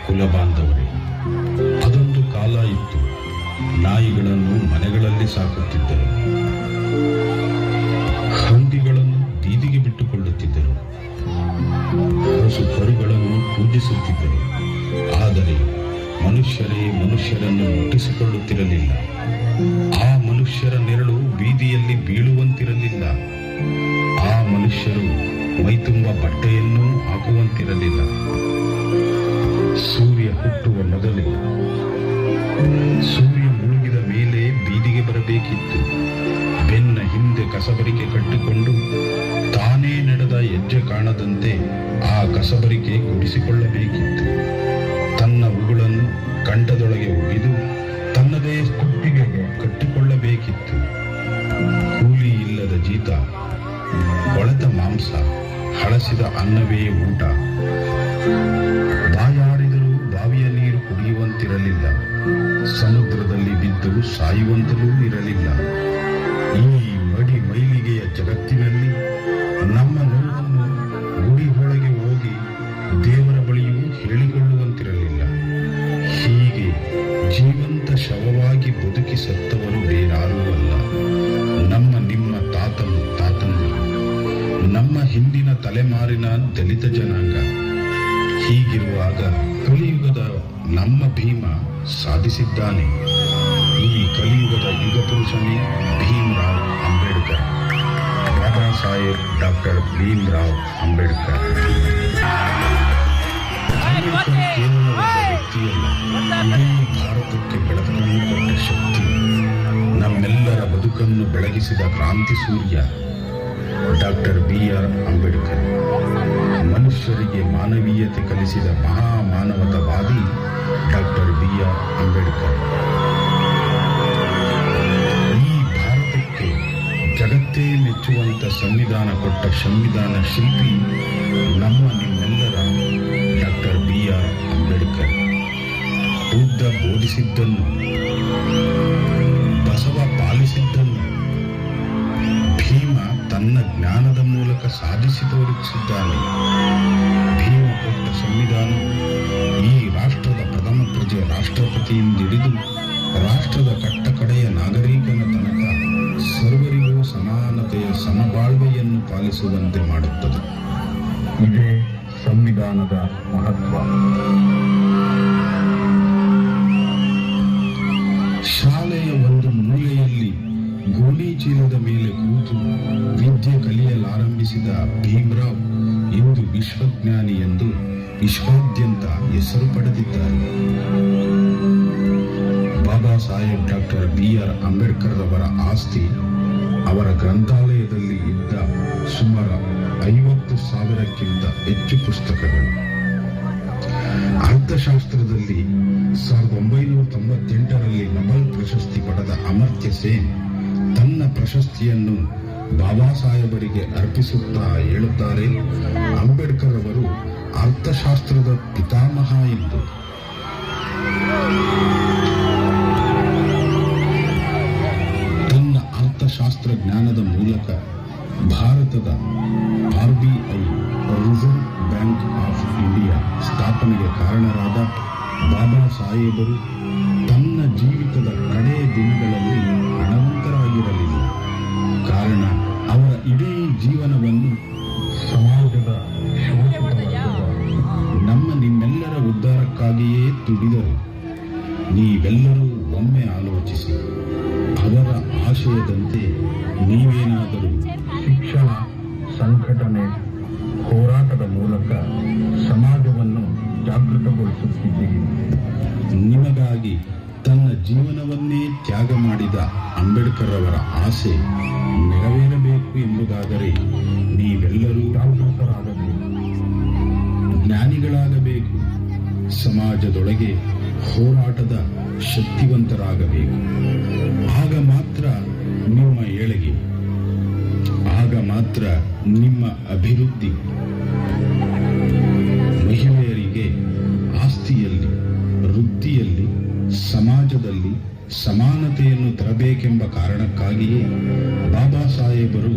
ಕುಲಬಾಂಧವರೇ, ಅದೊಂದು ಕಾಲ ಇತ್ತು. ನಾಯಿಗಳನ್ನು ಮನೆಗಳಲ್ಲಿ ಸಾಕುತ್ತಿದ್ದರು, ಹಂದಿಗಳನ್ನು ಬೀದಿಗೆ ಬಿಟ್ಟುಕೊಳ್ಳುತ್ತಿದ್ದರು, ಹಸು ಕರುಗಳನ್ನು ಪೂಜಿಸುತ್ತಿದ್ದರು. ಆದರೆ ಮನುಷ್ಯರೇ ಮನುಷ್ಯರನ್ನು ಮುಟ್ಟಿಸಿಕೊಳ್ಳುತ್ತಿರಲಿಲ್ಲ. ಆ ಮನುಷ್ಯರ ನೆರಳು ಬೀದಿಯಲ್ಲಿ ಬೀಳುವಂತಿರಲಿಲ್ಲ. ಆ ಮನುಷ್ಯರು ಮೈತುಂಬ ಬಟ್ಟೆಯನ್ನೂ ಹಾಕುವಂತಿರಲಿಲ್ಲ. ಸೂರ್ಯ ಹುಟ್ಟುವ ಮೊದಲೇ, ಸೂರ್ಯ ಮುಳುಗಿದ ಮೇಲೆ ಬೀದಿಗೆ ಬರಬೇಕಿತ್ತು. ಬೆನ್ನ ಹಿಂದೆ ಕಸಬರಿಕೆ ಕಟ್ಟಿಕೊಂಡು ತಾನೇ ನಡೆದ ಹೆಜ್ಜೆ ಕಾಣದಂತೆ ಆ ಕಸಬರಿಕೆ ಗುಡಿಸಿಕೊಳ್ಳಬೇಕಿತ್ತು. ತನ್ನ ಉಗುಳನ್ನು ಕಂಠದೊಳಗೆ ಉಗಿದು ತನ್ನದೇ ಕುತ್ತಿಗೆಗೆ ಕಟ್ಟಿಕೊಳ್ಳಬೇಕಿತ್ತು. ಕೂಲಿ ಇಲ್ಲದ ಜೀತ, ಕೊಳೆತ ಮಾಂಸ, ಹಳಸಿದ ಅನ್ನವೇ ಊಟ. ಬಾಯಾಡಿದರೂ ಬಾವಿಯ ನೀರು ಕುಡಿಯುವಂತಿರಲಿಲ್ಲ. ಸಮುದ್ರದಲ್ಲಿ ಬಿದ್ದು ಸಾಯುವಂತಲೂ ಇರಲಿಲ್ಲ. ಈ ಮಡಿ ಮೈಲಿಗೆಯ ಜಗತ್ತಿನಲ್ಲಿ ನಮ್ಮ ನೋವನ್ನು ಗುಡಿ ಒಳಗೆ ಹೋಗಿ ದೇವರ ಬಳಿಯೂ ಹೇಳಿಕೊಳ್ಳುವಂತಿರಲಿಲ್ಲ. ಹೀಗೆ ಜೀವಂತ ಶವವಾಗಿ ಬದುಕಿ ಸತ್ತವರು ಬೇರಾರೂ ಅಲ್ಲ, ನಮ್ಮ ನಿಮ್ಮ ತಾತಂದಿರು, ನಮ್ಮ ಹಿಂದಿನ ತಲೆಮಾರಿನ ದಲಿತ ಜನಾಂಗ. ಹೀಗಿರುವಾಗ ಕಲಿಯುಗದ ನಮ್ಮ ಭೀಮ ಸಾಧಿಸಿದ್ದಾನೆ. ಈ ಕಲಿಯುಗದ ಯುಗಪುರುಷನೇ ಭೀಮರಾವ್ ಅಂಬೇಡ್ಕರ್, ಬಾಬಾ ಸಾಹೇಬ್ ಡಾಕ್ಟರ್ ಭೀಮರಾವ್ ಅಂಬೇಡ್ಕರ್. ಕೇವಲ ಒಬ್ಬ ವ್ಯಕ್ತಿಯಲ್ಲ, ಇಡೀ ಭಾರತಕ್ಕೆ ಬೆಳಕನ್ನು ಕೊಟ್ಟ ಶಕ್ತಿ. ನಮ್ಮೆಲ್ಲರ ಬದುಕನ್ನು ಬೆಳಗಿಸಿದ ಕ್ರಾಂತಿ ಸೂರ್ಯ ಡಾಕ್ಟರ್ BR ಅಂಬೇಡ್ಕರ್. ಮನುಷ್ಯರಿಗೆ ಮಾನವೀಯತೆ ಕಲಿಸಿದ ಮಹಾಮಾನವತಾವಾದಿ ಡಾಕ್ಟರ್ BR ಅಂಬೇಡ್ಕರ್. ಈ ಭಾರತಕ್ಕೆ ಜಗತ್ತೇ ಮೆಚ್ಚುವಂತ ಸಂವಿಧಾನ ಕೊಟ್ಟ ಸಂವಿಧಾನ ಶಿಲ್ಪಿ ನಮ್ಮ ನಿಮ್ಮೆಲ್ಲರ ಡಾಕ್ಟರ್ BR ಅಂಬೇಡ್ಕರ್. ಬುದ್ಧ ಬೋಧಿಸಿದ್ದನ್ನು, ಬಸವ ಪಾಲಿಸಿದ್ದನ್ನು ಭೀಮ ತನ್ನ ಜ್ಞಾನದ ಮೂಲಕ ಸಾಧಿಸಿ ತೋರಿಸಿದ್ದಾನೆ. ಭೀಮ ಕೊಟ್ಟ ಸಂವಿಧಾನ ಈ ರಾಷ್ಟ್ರದ ಪ್ರಥಮ ಪ್ರಜೆ ರಾಷ್ಟ್ರಪತಿಯಿಂದಿಡಿದು ರಾಷ್ಟ್ರದ ಕಟ್ಟಕಡೆಯ ನಾಗರಿಕನ ತನಕ ಸರ್ವರಿಗೂ ಸಮಾನತೆಯ ಸಮಬಾಳ್ವೆಯನ್ನು ಪಾಲಿಸುವಂತೆ ಮಾಡುತ್ತದೆ. ಇದೇ ಸಂವಿಧಾನದ ಮಹತ್ವ. ಶಾಲೆಯ ಒಂದು ಮೂಲೆಯಲ್ಲಿ ಗೋಣಿ ಚೀಲದ ಮೇಲೆ ಕೂತು ವಿದ್ಯೆ ಕಲಿಯಲಾರಂಭಿಸಿದ ಭೀಮರಾವ್ ಇಂದು ವಿಶ್ವಜ್ಞಾನಿ ಎಂದು ವಿಶ್ವಾದ್ಯಂತ ಹೆಸರು ಪಡೆದಿದ್ದಾರೆ. ಬಾಬಾ ಸಾಹೇಬ್ ಡಾಕ್ಟರ್ BR ಅಂಬೇಡ್ಕರ್ ಅವರ ಆಸ್ತಿ ಅವರ ಗ್ರಂಥಾಲಯದಲ್ಲಿ ಇದ್ದ ಸುಮಾರು 50,000ಕ್ಕಿಂತ ಹೆಚ್ಚು ಪುಸ್ತಕಗಳು. ಅರ್ಥಶಾಸ್ತ್ರದಲ್ಲಿ 1998ರಲ್ಲಿ ನೊಬೆಲ್ ಪ್ರಶಸ್ತಿ ಪಡೆದ ಅಮರ್ತ್ಯ ಸೇನ್ ತನ್ನ ಪ್ರಶಸ್ತಿಯನ್ನು ಬಾಬಾ ಸಾಹೇಬರಿಗೆ ಅರ್ಪಿಸುತ್ತಾ ಹೇಳುತ್ತಾರೆ, ಅಂಬೇಡ್ಕರ್ ಅವರು ಅರ್ಥಶಾಸ್ತ್ರದ ಪಿತಾಮಹ ಎಂದು. ತನ್ನ ಅರ್ಥಶಾಸ್ತ್ರ ಜ್ಞಾನದ ಮೂಲಕ ಭಾರತದ RBI, reserve bank of India ಸ್ಥಾಪನೆಗೆ ಕಾರಣರಾದ ಬಾಬಾ ಸಾಹೇಬರು ತನ್ನ ಜೀವಿತದ ಕಡೆ ದಿನಗಳಲ್ಲಿ ಹಣವಂತರಾಗಿರಲಿಲ್ಲ. ಕಾರಣ ಅವರ ಇಡೀ ಜೀವನವನ್ನು ಸಮಾಜದ ಶೋಷಿತ ವರ್ಗದ, ನಮ್ಮ ನಿಮ್ಮೆಲ್ಲರ ಉದ್ಧಾರಕ್ಕಾಗಿಯೇ ದುಡಿದರು. ನೀವೆಲ್ಲರೂ ಒಮ್ಮೆ ಆಲೋಚಿಸಿ, ಅವರ ಆಶಯದಂತೆ ನೀವೇನಾದರೂ ಶಿಕ್ಷಣ, ಸಂಘಟನೆ, ಹೋರಾಟದ ಮೂಲಕ ಸಮಾಜವನ್ನು ಜಾಗೃತಗೊಳಿಸುತ್ತಿದ್ದೀರಿ. ನಿಮಗಾಗಿ ತನ್ನ ಜೀವನವನ್ನೇ ತ್ಯಾಗ ಮಾಡಿದ ಅಂಬೇಡ್ಕರ್ ಅವರ ಆಸೆ ನೆರವೇರಬೇಕು ಎಂಬುದಾದರೆ ನೀವೆಲ್ಲರೂ ಜಾಗೃತರಾಗಬೇಕು, ಜ್ಞಾನಿಗಳಾಗಬೇಕು. ಸಮಾಜದೊಳಗೆ ಹೋರಾಟದ ಶಕ್ತಿವಂತರಾಗಬೇಕು. ಆಗ ಮಾತ್ರ ನಿಮ್ಮ ಏಳಿಗೆ, ಆಗ ಮಾತ್ರ ನಿಮ್ಮ ಅಭಿವೃದ್ಧಿ. ಮಹಿಳೆಯರಿಗೆ ಆಸ್ತಿಯಲ್ಲಿ, ವೃತ್ತಿಯಲ್ಲಿ, ಸಮಾಜದಲ್ಲಿ ಸಮಾನತೆಯನ್ನು ತರಬೇಕೆಂಬ ಕಾರಣಕ್ಕಾಗಿಯೇ ಬಾಬಾ ಸಾಹೇಬರು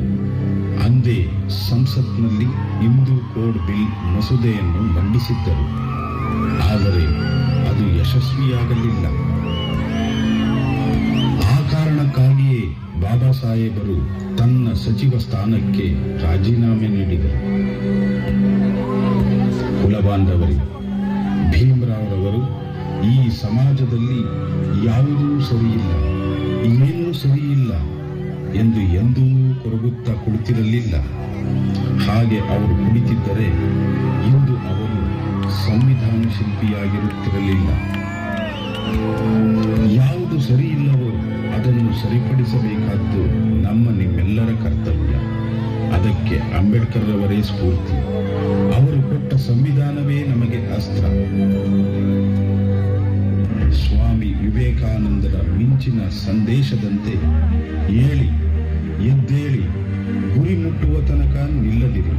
ಅಂದೇ ಸಂಸತ್ನಲ್ಲಿ ಹಿಂದೂ ಕೋಡ್ ಬಿಲ್ ಮಸೂದೆಯನ್ನು ಮಂಡಿಸಿದ್ದರು. ಆದರೆ ಅದು ಯಶಸ್ವಿಯಾಗಲಿಲ್ಲ. ಆ ಕಾರಣಕ್ಕಾಗಿಯೇ ಬಾಬಾ ಸಾಹೇಬರು ತನ್ನ ಸಚಿವ ಸ್ಥಾನಕ್ಕೆ ರಾಜೀನಾಮೆ ನೀಡಿದರು. ಕುಲಬಾಂಧವರಿಗೆ, ಭೀಮರಾವ್ರವರು ಈ ಸಮಾಜದಲ್ಲಿ ಯಾವುದೂ ಸರಿಯಿಲ್ಲ, ಏನೂ ಸರಿಯಿಲ್ಲ ಎಂದು ಎಂದೂ ಕೊರಗುತ್ತಾ ಕುಳಿತಿರಲಿಲ್ಲ. ಹಾಗೆ ಅವರು ಕುಳಿತಿದ್ದರೆ ಇಂದು ಅವರು ಸಂವಿಧಾನ ಶಿಲ್ಪಿಯಾಗಿರುತ್ತಿರಲಿಲ್ಲ. ಯಾವುದು ಸರಿಯಿಲ್ಲವೋ ಅದನ್ನು ಸರಿಪಡಿಸಬೇಕಾದ್ದು ನಿಮ್ಮೆಲ್ಲರ ಕರ್ತವ್ಯ. ಅದಕ್ಕೆ ಅಂಬೇಡ್ಕರ್ ಅವರೇ ಸ್ಫೂರ್ತಿ. ಅವರು ಕೊಟ್ಟ ಸಂವಿಧಾನವೇ ನಮಗೆ ಅಸ್ತ್ರ. ಸ್ವಾಮಿ ವಿವೇಕಾನಂದರ ಮಿಂಚಿನ ಸಂದೇಶದಂತೆ ಏಳಿ, ಎದ್ದೇಳಿ, ಗುರಿ ಮುಟ್ಟುವ ತನಕ ನಿಲ್ಲದಿರಿ.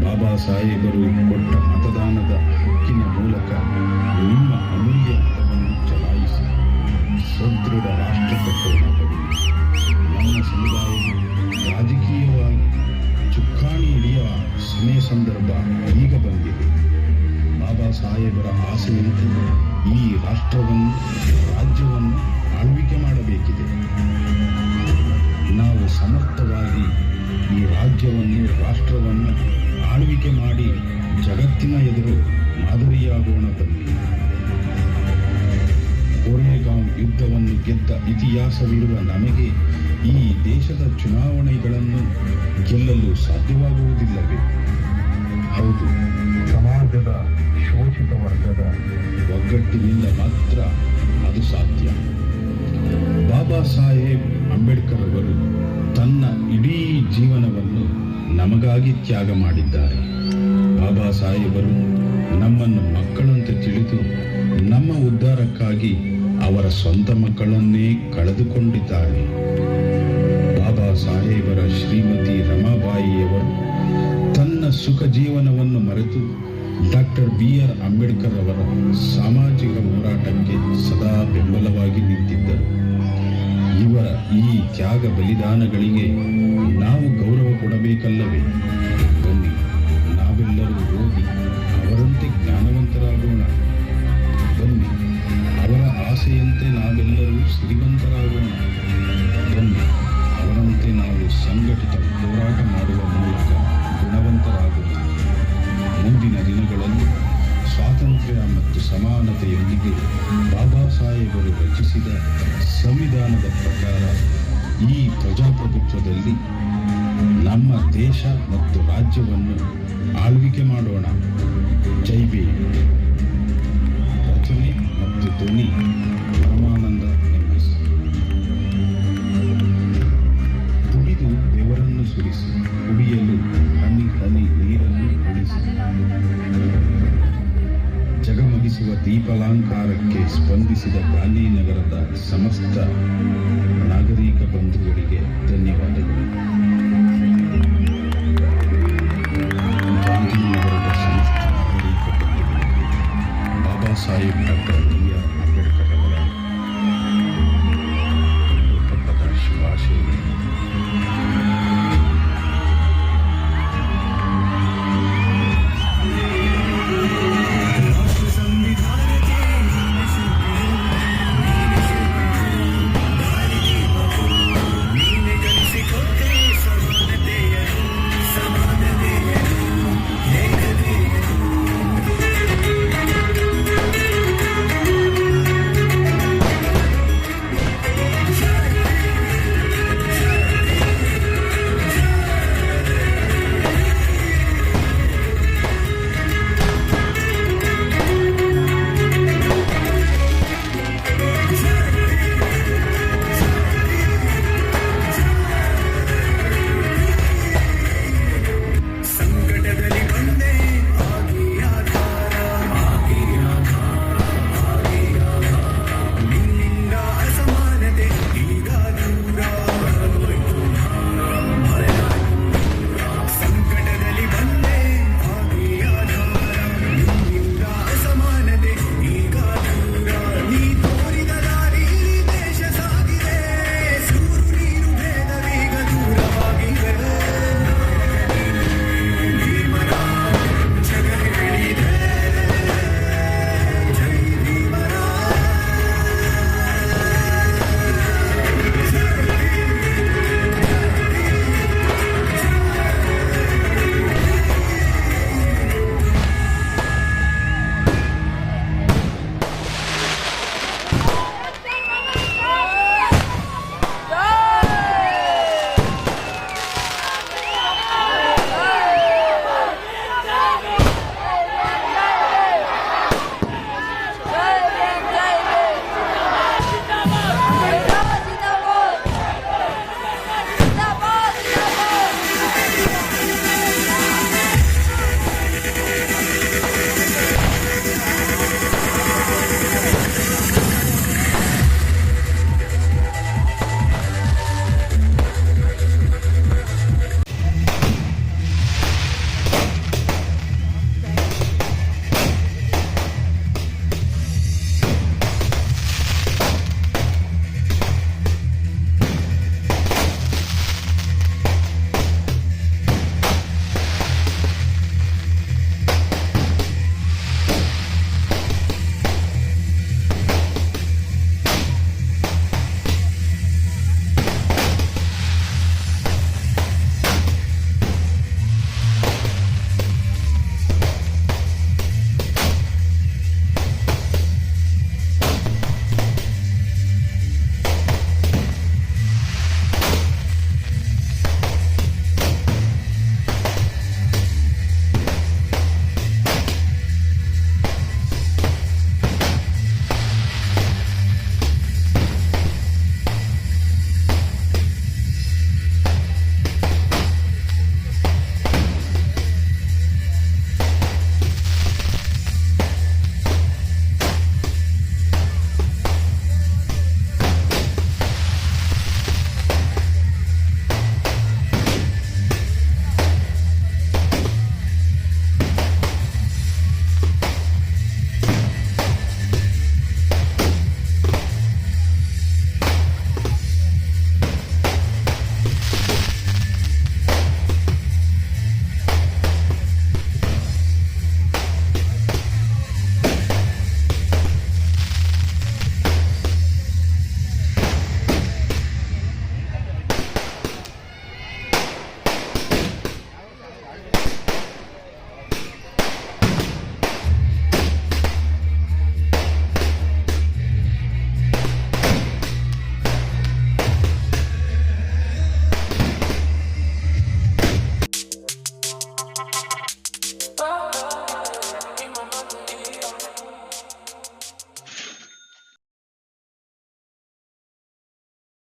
ಬಾಬಾ ಸಾಹೇಬರು ಕೊಟ್ಟ ಮತದಾನದ ಹಕ್ಕಿನ ಮೂಲಕ ನಿಮ್ಮ ಅಮೂಲ್ಯ ಮತವನ್ನು ಚಲಾಯಿಸಿ ಸದೃಢ ರಾಷ್ಟ್ರ ಕಟ್ಟೋಣ. ನಮ್ಮ ಸಮುದಾಯವು ರಾಜಕೀಯವಾಗಿ ಚುಕ್ಕಾಣಿ ಹಿಡಿಯುವ ಸಮಯ ಸಂದರ್ಭ ಈಗ ಬಂದಿದೆ. ಬಾಬಾ ಸಾಹೇಬರ ಆಸೆಯಂತೆ ಈ ರಾಷ್ಟ್ರವನ್ನು, ರಾಜ್ಯವನ್ನು ಆಳ್ವಿಕೆ ಮಾಡಬೇಕಿದೆ. ನಾವು ಸಮರ್ಥವಾಗಿ ಈ ರಾಜ್ಯವನ್ನು, ರಾಷ್ಟ್ರವನ್ನು ಆಳ್ವಿಕೆ ಮಾಡಿ ಜಗತ್ತಿನ ಎದುರು ಮಾದರಿಯಾಗೋಣ ಬನ್ನಿ. ಕೋರೆಗಾಂವ್ ಯುದ್ಧವನ್ನು ಗೆದ್ದ ಇತಿಹಾಸವಿರುವ ನಮಗೆ ಈ ದೇಶದ ಚುನಾವಣೆಗಳನ್ನು ಗೆಲ್ಲಲು ಸಾಧ್ಯವಾಗುವುದಿಲ್ಲವೇ? ಹೌದು, ಸಮಾಜದ ಶೋಷಿತ ವರ್ಗದ ಒಗ್ಗಟ್ಟಿನಿಂದ ಮಾತ್ರ ಅದು ಸಾಧ್ಯ. ಬಾಬಾ ಸಾಹೇಬ್ ಅಂಬೇಡ್ಕರ್ ಅವರು ತನ್ನ ಇಡೀ ಜೀವನವನ್ನು ನಮಗಾಗಿ ತ್ಯಾಗ ಮಾಡಿದ್ದಾರೆ. ಬಾಬಾ ಸಾಹೇಬರು ನಮ್ಮನ್ನು ಮಕ್ಕಳಂತೆ ತಿಳಿದು ನಮ್ಮ ಉದ್ಧಾರಕ್ಕಾಗಿ ಅವರ ಸ್ವಂತ ಮಕ್ಕಳನ್ನೇ ಕಳೆದುಕೊಂಡಿದ್ದಾರೆ. ಬಾಬಾ ಸಾಹೇಬರ ಶ್ರೀಮತಿ ರಮಾಬಾಯಿಯವರು ತನ್ನ ಸುಖ ಜೀವನವನ್ನು ಮರೆತು ಡಾಕ್ಟರ್ BR ಅಂಬೇಡ್ಕರ್ ಅವರ ಸಾಮಾಜಿಕ ಹೋರಾಟಕ್ಕೆ ಸದಾ ಬೆಂಬಲವಾಗಿ ನಿಂತಿದ್ದರು. ಇವರ ಈ ತ್ಯಾಗ ಬಲಿದಾನಗಳಿಗೆ ನಾವು ಗೌರವ ಕೊಡಬೇಕಲ್ಲವೇ? ಬನ್ನಿ, ನಾವೆಲ್ಲರೂ ಓದಿ ಅವರಂತೆ ಜ್ಞಾನವಂತರಾಗೋಣ. ಬನ್ನಿ, ಅವರ ಆಸೆಯಂತೆ ನಾವೆಲ್ಲರೂ ಶ್ರೀಮಂತರಾಗೋಣ. ಬನ್ನಿ, ಅವರಂತೆ ನಾವು ಸಂಘಟಿತ ಹೋರಾಟ ಮಾಡುವ ಮೂಲಕ ಗುಣವಂತರಾಗೋಣ. ಮುಂದಿನ ದಿನಗಳಲ್ಲಿ ಸ್ವಾತಂತ್ರ್ಯ ಮತ್ತು ಸಮಾನತೆಯೊಂದಿಗೆ ಬಾಬಾ ಸಾಹೇಬರು ರಚಿಸಿದ ಸಂವಿಧಾನದ ಪ್ರಕಾರ ಈ ಪ್ರಜಾಪ್ರಭುತ್ವದಲ್ಲಿ ನಮ್ಮ ದೇಶ ಮತ್ತು ರಾಜ್ಯವನ್ನು ಆಳ್ವಿಕೆ ಮಾಡೋಣ. ಜೈ ಭೀಮ್. ರಚನೆ ಮತ್ತು ಧ್ವನಿ ಪರಮಾನಂದ MS. ದುಡಿದು ಬೆವರನ್ನು ಸುರಿಸಿ, ಕುಡಿಯಲು ಹನಿ ಹನಿ ನೀರನ್ನು ಉಳಿಸಿ, ಜಗಮಗಿಸುವ ದೀಪಾಲಂಕಾರಕ್ಕೆ ಸ್ಪಂದಿಸಿದ ಗಾಂಧಿನಗರದ ಸಮಸ್ತ ನಾಗರಿಕ ಬಂಧುಗಳಿಗೆ ಧನ್ಯವಾದಗಳು.